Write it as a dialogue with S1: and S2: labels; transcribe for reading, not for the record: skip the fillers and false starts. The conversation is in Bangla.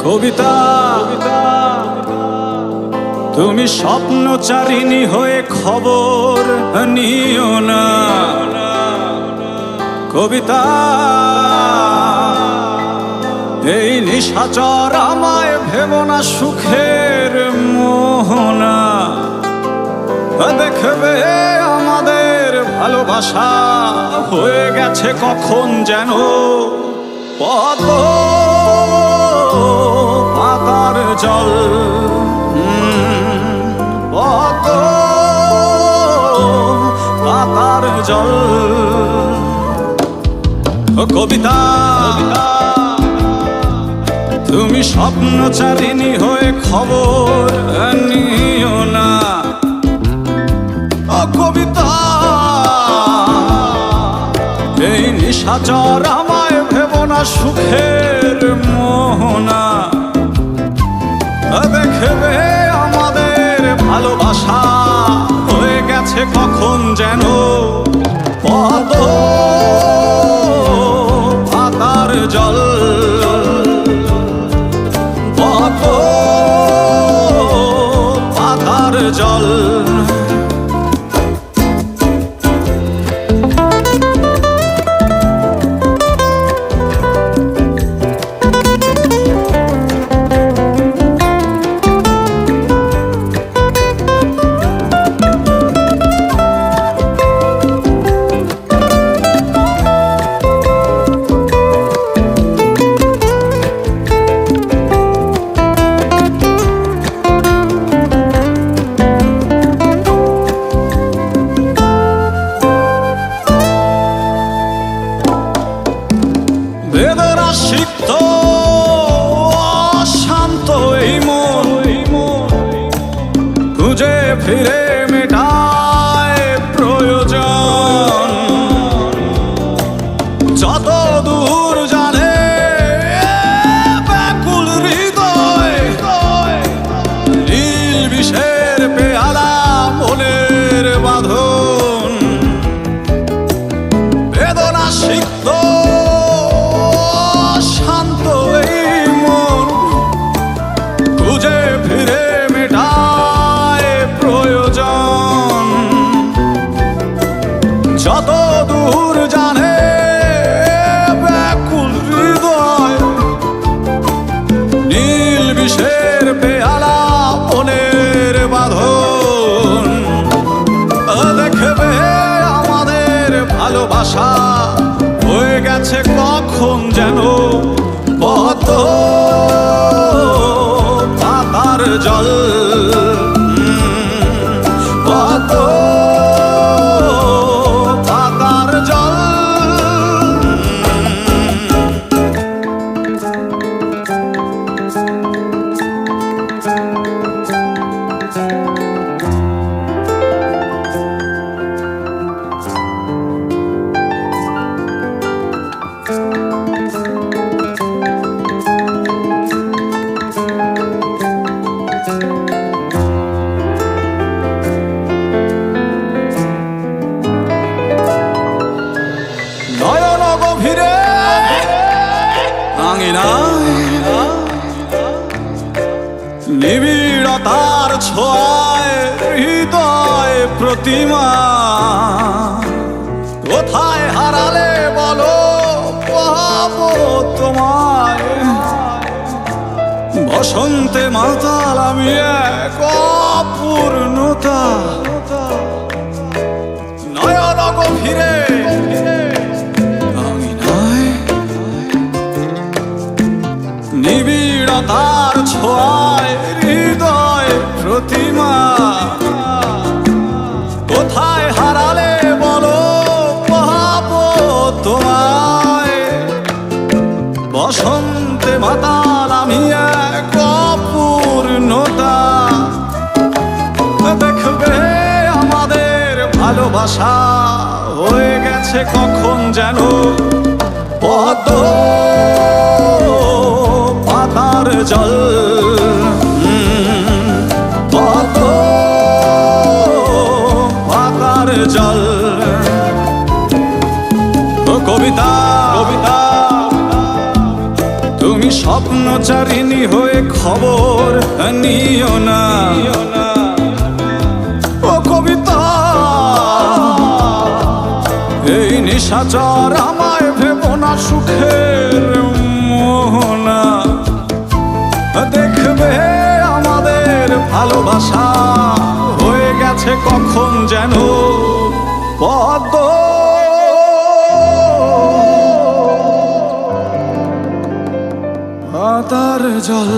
S1: কবিতা তুমি স্বপ্নচারিণী হয়ে খবর নিও না। কবিতা এই নিশাচর আমায় ভেবো না সুখের মোহনা। দেখবে আমাদের ভালোবাসা হয়ে গেছে কখন যেন পদ্ম পাতার জল। পদ্ম পাতার জল। কবিতা তুমি স্বপ্নচারিণী হয়ে খবর নিও না। কবিতা এই নিশাচর আমায় ভেবো না সুখের মোহনা। দেখবে আমাদের ভালোবাসা হয়ে গেছে কখন যেন পদ্ম পাতার জল। পদ্ম পাতার জল। বেদনা সিক্ত অশান্ত এই মন খুঁজে ফিরে মেটায় প্রয়োজন। যত দূর জানে ব্যাকুল হৃদয় নীল বিষের পেয়ালা মনের বাঁধন। বেদনা সিক্ত যত দূর জানে ব্যাকুল হৃদয় নীল বিষের পেয়ালা মনের বাঁধন। দেখবে আমাদের ভালোবাসা হয়ে গেছে কখন যেন পদ্ম পাতার জল। পদ্ম নিবিড়তার ছোঁয়ায় হৃদয় প্রতিমা কোথায় হারালে বলো পাবো তোমায়। বসন্তে মাতাল আমি এক অপূর্ণতা নয়ন গভীরে আমি নাই। নিবিড়তার ছোঁয়ায় হৃদয় প্রতিমা কোথায় হারালে বলো পাবো তোমায়। বসন্তে মাতাল আমি এক অপূর্ণতা। দেখবে আমাদের ভালোবাসা হয়ে গেছে কখন যেন পদ্ম পাতার জল। পদ্ম পাতার জল। কবিতা তুমি স্বপ্নচারিণী হয়ে খবর নিও না ও কবিতা এই নিশাচর আমায় ভেবো না সুখের মোহনা দেখবে আমাদের ভালোবাসা হয়ে গেছে কখন যেন পদ্ম পাতার জল।